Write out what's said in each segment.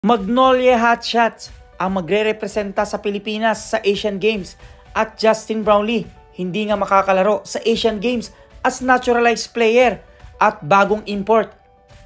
Magnolia Hotshots ang magre-representa sa Pilipinas sa Asian Games at Justin Brownlee hindi nga makakalaro sa Asian Games as naturalized player at bagong import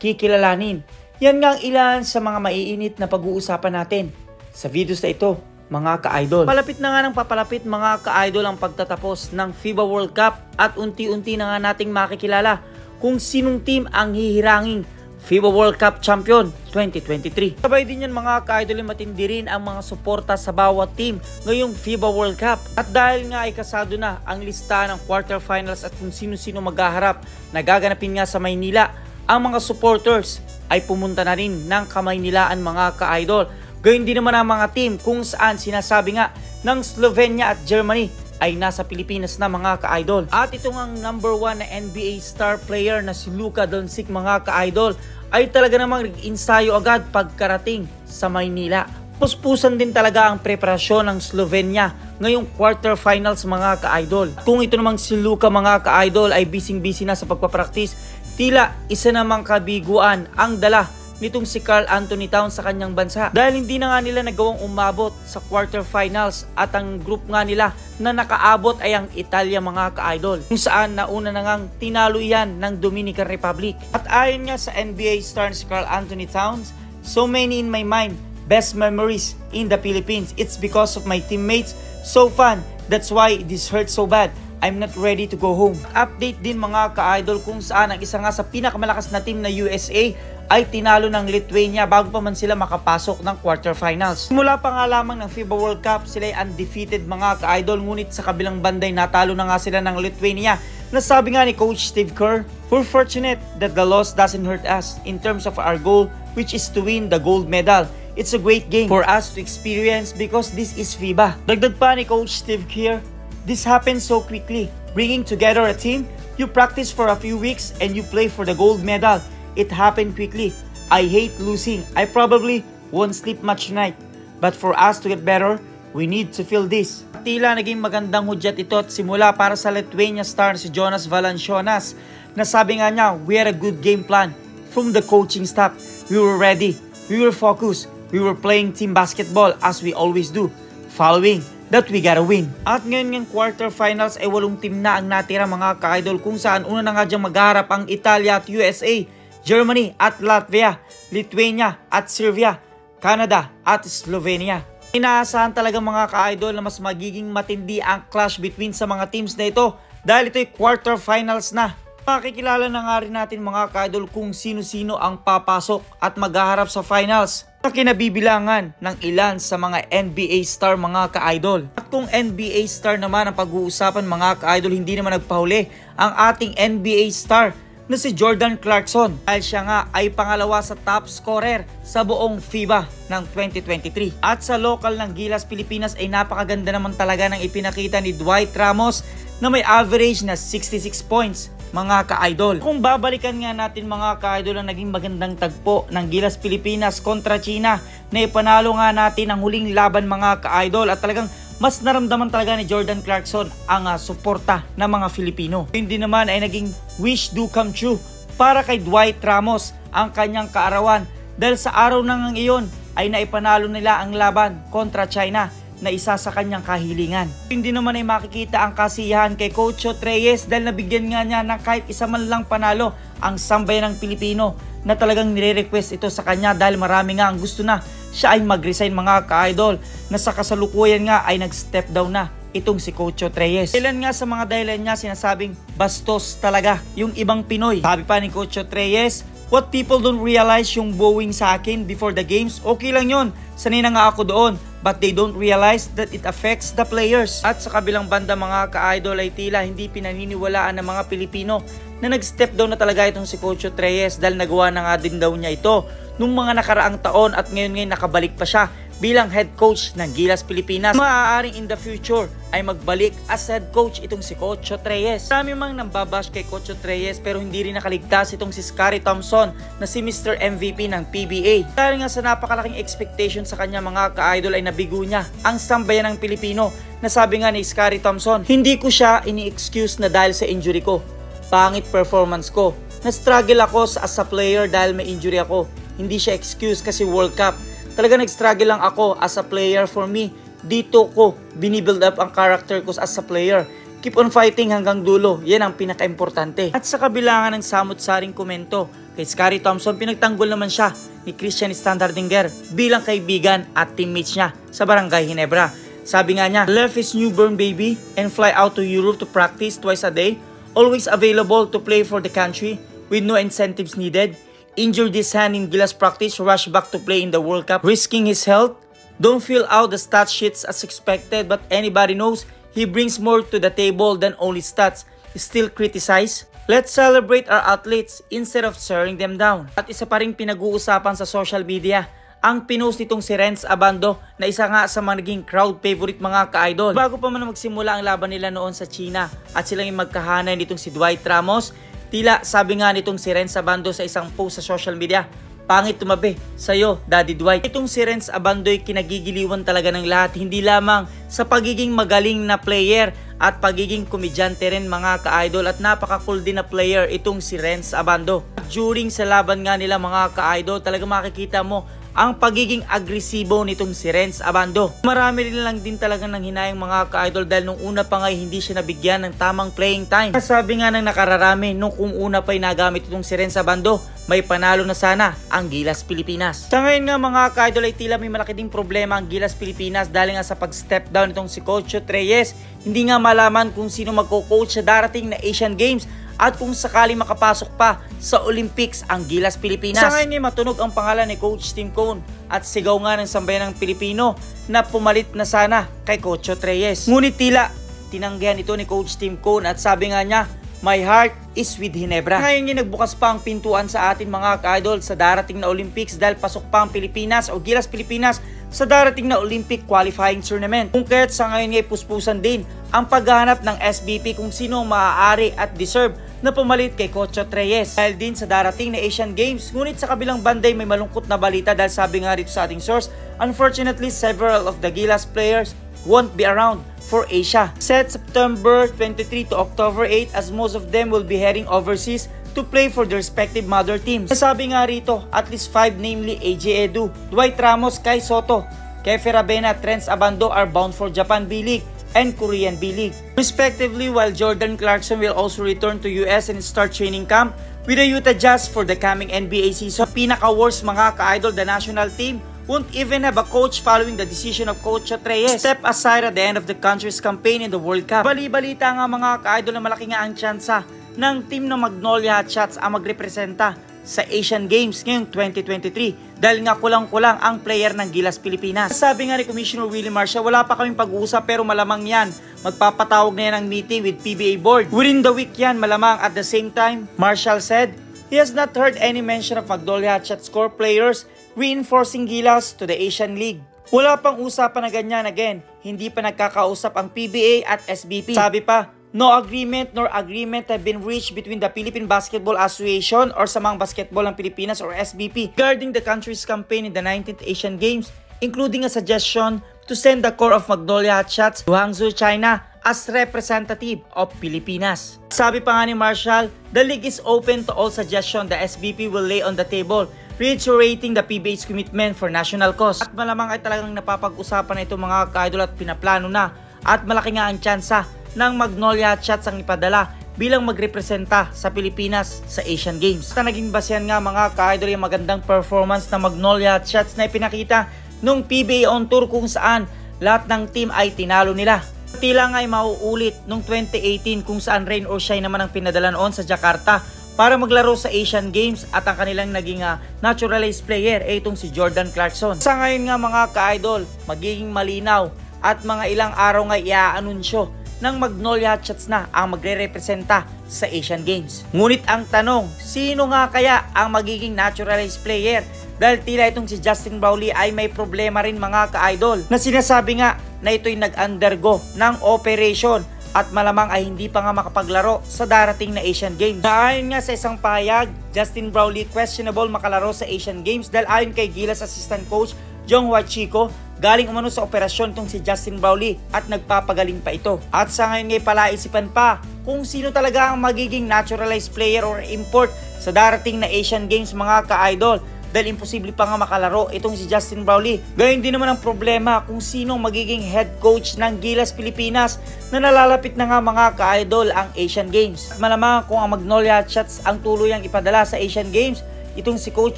kikilalanin. Yan nga ang ilan sa mga maiinit na pag-uusapan natin sa videos na ito mga ka-idol. Palapit na nga ng papalapit mga ka-idol ang pagtatapos ng FIBA World Cup at unti-unti na nga nating makikilala kung sinong team ang hihiranging FIBA World Cup Champion 2023. Sabay din yan mga ka-idol, matindi rin ang mga suporta sa bawat team ngayong FIBA World Cup. At dahil nga ay kasado na ang lista ng quarterfinals at kung sino-sino maghaharap na gaganapin nga sa Maynila, ang mga supporters ay pumunta na rin ng Kamaynilaan mga ka-idol. Gayun din naman ang mga team kung saan sinasabi nga ng Slovenia at Germany ay nasa Pilipinas na mga ka-idol. At ito nga ang number 1 na NBA star player na si Luka Doncic mga ka-idol ay talaga namang nag-insayo agad pagkarating sa Maynila. Puspusan din talaga ang preparasyon ng Slovenia ngayong quarterfinals mga ka-idol. Kung ito namang si Luka mga ka-idol ay busy na sa pagpapraktis, tila isa namang kabiguan ang dala nitong si Karl Anthony Towns sa kanyang bansa. Dahil hindi na nga nila nagawang umabot sa quarterfinals at ang group nga nila na nakaabot ay ang Italia mga ka-idol. Kung saan nauna na ngang tinalo yan ng Dominican Republic. At ayon nga sa NBA star si Karl Anthony Towns, so many in my mind, best memories in the Philippines. It's because of my teammates, so fun. That's why this hurts so bad. I'm not ready to go home. Update din mga ka-idol kung saan ang isa nga sa pinakamalakas na team na USA ay tinalo ng Lithuania bago pa man sila makapasok ng quarterfinals. Simula pa nga lamang ng FIBA World Cup, sila ay undefeated mga ka-idol, ngunit sa kabilang banday natalo na nga sila ng Lithuania. Nasabi nga ni Coach Steve Kerr, "We're fortunate that the loss doesn't hurt us in terms of our goal, which is to win the gold medal. It's a great game for us to experience because this is FIBA." Dagdag pa ni Coach Steve Kerr, "This happens so quickly. Bringing together a team, you practice for a few weeks and you play for the gold medal. It happened quickly. I hate losing. I probably won't sleep much tonight. But for us to get better, we need to feel this." Tila naging magandang hudyat ito at simula para sa Lithuania star si Jonas Valanciunas. Nasabi nga niya, "We had a good game plan from the coaching staff. We were ready. We were focused. We were playing team basketball as we always do. Following that we gotta win." At ngayon ng quarterfinals ay 8 team na ang natira mga ka-idol, kung saan una na nga diyang magharap ang Italia at USA, Germany at Latvia, Lithuania at Serbia, Canada at Slovenia. Inaasahan talaga mga ka-idol na mas magiging matindi ang clash between sa mga teams na ito dahil ito'y quarterfinals na. Makikilala na nga rin natin mga ka-idol kung sino-sino ang papasok at maghaharap sa finals na kinabibilangan ng ilan sa mga NBA star mga ka-idol. At kung NBA star naman ang pag-uusapan mga ka-idol, hindi naman nagpahuli ang ating NBA star na si Jordan Clarkson dahil siya nga ay pangalawa sa top scorer sa buong FIBA ng 2023. At sa local ng Gilas Pilipinas ay napakaganda naman talaga ng ipinakita ni Dwight Ramos na may average na 66 points mga ka-idol. Kung babalikan nga natin mga ka-idol ang naging magandang tagpo ng Gilas Pilipinas kontra China na ipanalo nga natin ang huling laban mga ka-idol at talagang mas naramdaman talaga ni Jordan Clarkson ang suporta ng mga Filipino. Hindi naman ay naging wish do come true para kay Dwight Ramos ang kanyang kaarawan dahil sa araw ng iyon ay naipanalo nila ang laban kontra China na isa sa kanyang kahilingan. Hindi naman ay makikita ang kasiyahan kay Coach Reyes dahil nabigyan nga niya ng kahit isa man lang panalo ang sambayan ng Pilipino na talagang nire-request ito sa kanya dahil marami nga ang gusto na siya ay mag-resign mga ka-idol na sa kasalukuyan nga ay nag-step down na itong si Coach Reyes. Ilan nga sa mga dahilan niya sinasabing bastos talaga yung ibang Pinoy. Sabi pa ni Coach Reyes, "What people don't realize yung bowing sa akin before the games, okay lang yun. Sanay na nga ako doon. But they don't realize that it affects the players." At sa kabilang banda mga ka-idol ay tila hindi pinaniniwalaan ng mga Pilipino na nag-step down na talaga itong si Coach Reyes dahil nagawa na nga din daw niya ito nung mga nakaraang taon at ngayon nakabalik pa siya bilang head coach ng Gilas Pilipinas. Maaaring in the future ay magbalik as head coach itong si Coach Reyes. Marami mang nambabash kay Coach Reyes pero hindi rin nakaligtas itong si Scottie Thompson na si Mr. MVP ng PBA. Dahil nga sa napakalaking expectation sa kanya mga ka-idol ay nabigo niya ang sambayan ng Pilipino. Nasabi nga ni Scottie Thompson, "Hindi ko siya ini-excuse na dahil sa injury ko. Pangit performance ko. Na-struggle ako as a player dahil may injury ako. Hindi siya excuse kasi World Cup. talaga nag-struggle lang ako as a player. For me, dito ko binibuild up ang character ko as a player. Keep on fighting hanggang dulo, yan ang pinaka-importante. At sa kabilangan ng samot-saring komento, kay Scary Thompson, pinagtanggol naman siya ni Christian Standardinger bilang kaibigan at teammates niya sa Barangay Ginebra. Sabi nga niya, left his newborn baby and fly out to Europe to practice twice a day, always available to play for the country with no incentives needed. Injured his hand in Gilas practice, rushed back to play in the World Cup, risking his health. Don't fill out the stat sheets as expected, but anybody knows he brings more to the table than only stats. Still criticize? Let's celebrate our athletes instead of tearing them down. At isa pa rin pinag-uusapan sa social media, ang pinost nitong si Renz Abando na isa nga sa mga naging crowd favorite mga ka-idol. Bago pa man magsimula ang laban nila noon sa China at silang yung magkahanay nitong si Dwight Ramos, tila sabi nga nitong si Renz Abando sa isang post sa social media, pangit tumabi sa'yo, Daddy Dwight. Itong si Renz Abando'y kinagigiliwan talaga ng lahat, hindi lamang sa pagiging magaling na player at pagiging komedyante rin mga ka-idol, at napaka-cool din na player itong si Renz Abando. During sa laban nga nila mga ka-idol, talaga makikita mo ang pagiging agresibo nitong si Renz Abando. Marami rin lang din talaga ng hinayang mga ka-idol dahil nung una pa nga hindi siya nabigyan ng tamang playing time. Sabi nga ng nakararami, nung una pa nagamit itong si Renz Abando, may panalo na sana ang Gilas Pilipinas. Sa ngayon nga mga ka-idol ay tila may malaki ding problema ang Gilas Pilipinas dahil nga sa pag-step down itong si Coach Reyes. Hindi nga malaman kung sino magko-coach sa darating na Asian Games at kung sakali makapasok pa sa Olympics ang Gilas Pilipinas. Sa ngayon matunog ang pangalan ni Coach Tim Cone at sigaw nga ng sambayan ng Pilipino na pumalit na sana kay Coach Reyes. Ngunit tila tinanggihan ito ni Coach Tim Cone at sabi nga niya, my heart is with Ginebra. Ngayon nagbukas pa ang pintuan sa atin mga ka-idol sa darating na Olympics dahil pasok pa ang Pilipinas o Gilas Pilipinas sa darating na Olympic qualifying tournament. Kung kaya't sa ngayon puspusan din ang paghahanap ng SBP kung sino maaari at deserve na pumalit kay Coach Reyes dahil din sa darating na Asian Games. Ngunit sa kabilang banday may malungkot na balita dahil sabi nga rito sa ating source, unfortunately several of the Gilas players won't be around for Asia. Set September 23 to October 8 as most of them will be heading overseas to play for their respective mother teams. Sabi nga rito, at least 5 namely AJ Edu, Dwight Ramos, Kai Soto, Kefe Rabena, Renz Abando are bound for Japan B-League and Korean B-League respectively, while Jordan Clarkson will also return to US and start training camp with the Utah Jazz for the coming NBA season. Pinaka-worst mga ka-idol, the national team won't even have a coach following the decision of Coach Reyes step aside at the end of the country's campaign in the World Cup. Bali-balita nga mga ka-idol na malaki nga ang tsansa ng team ng Magnolia Hotshots ang magrepresenta sa Asian Games ngayong 2023 dahil nga kulang-kulang ang player ng Gilas Pilipinas. Sabi nga ni Commissioner Willie Marcia, wala pa kaming pag-uusap pero malamang yan magpapatawag na yan ng meeting with PBA board within the week yan malamang. At the same time, Marshall said he has not heard any mention of Magnolia Hotshots core players reinforcing Gilas to the Asian League. Wala pang usapan na ganyan. Again, hindi pa nagkakausap ang PBA at SBP. Sabi pa, no agreement nor agreement have been reached between the Philippine Basketball Association or Samang Basketball ng Pilipinas or SBP regarding the country's campaign in the 19th Asian Games, including a suggestion to send the core of Magnolia Hotshots to Hangzhou, China as representative of Pilipinas. Sabi pa nga ni Marshall, the league is open to all suggestions the SBP will lay on the table, reiterating the PBA's commitment for national cause. At malamang ay talagang napapag-usapan na ito mga ka-idol at pinaplano na at malaki nga ang tsansa ng Magnolia Hotshots ang ipadala bilang magrepresenta sa Pilipinas sa Asian Games. At naging basehan nga mga ka-idol yung magandang performance ng Magnolia Hotshots na ipinakita nung PBA on tour kung saan lahat ng team ay tinalo nila. Tila nga ay mauulit nung 2018 kung saan rain or shine naman ang pinadala noon sa Jakarta para maglaro sa Asian Games at ang kanilang naging naturalized player ay itong si Jordan Clarkson. Sa ngayon nga mga ka-idol, magiging malinaw at mga ilang araw nga i-aanunsyo ng Magnolia Hotshots na ang magre-representa sa Asian Games. Ngunit ang tanong, sino nga kaya ang magiging naturalized player? Dahil tila itong si Justin Brownlee ay may problema rin mga ka-idol na sinasabi nga na ito'y nag-undergo ng operation at malamang ay hindi pa nga makapaglaro sa darating na Asian Games. Ayon nga sa isang pahayag, Justin Brownlee questionable makalaro sa Asian Games dahil ayon kay Gilas Assistant Coach Jong Hwa Chico, galing umano sa operasyon itong si Justin Brownlee at nagpapagaling pa ito. At sa ngayon ngay palaisipan pa kung sino talaga ang magiging naturalized player or import sa darating na Asian Games mga ka-idol. dahil imposible pa nga makalaro itong si Justin Brownlee. Gayon din naman ang problema kung sino magiging head coach ng Gilas Pilipinas na nalalapit na nga mga ka-idol ang Asian Games. Malamang kung ang Magnolia Chats ang tuluyang ipadala sa Asian Games, itong si Coach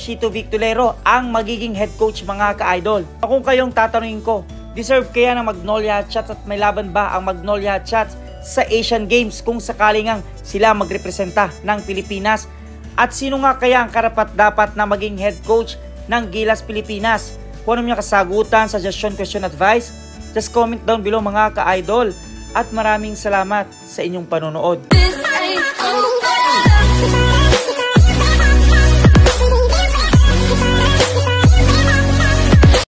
Chito Victolero ang magiging head coach mga ka-idol. Kung kayong tatanungin ko, deserve kaya ng Magnolia Chats at may laban ba ang Magnolia Chats sa Asian Games kung sakaling ang sila magrepresenta ng Pilipinas? At sino nga kaya ang karapat-dapat na maging head coach ng Gilas Pilipinas? Kung ano niya kasagutan, suggestion, question, advice, just comment down below mga ka-idol. At maraming salamat sa inyong panonood.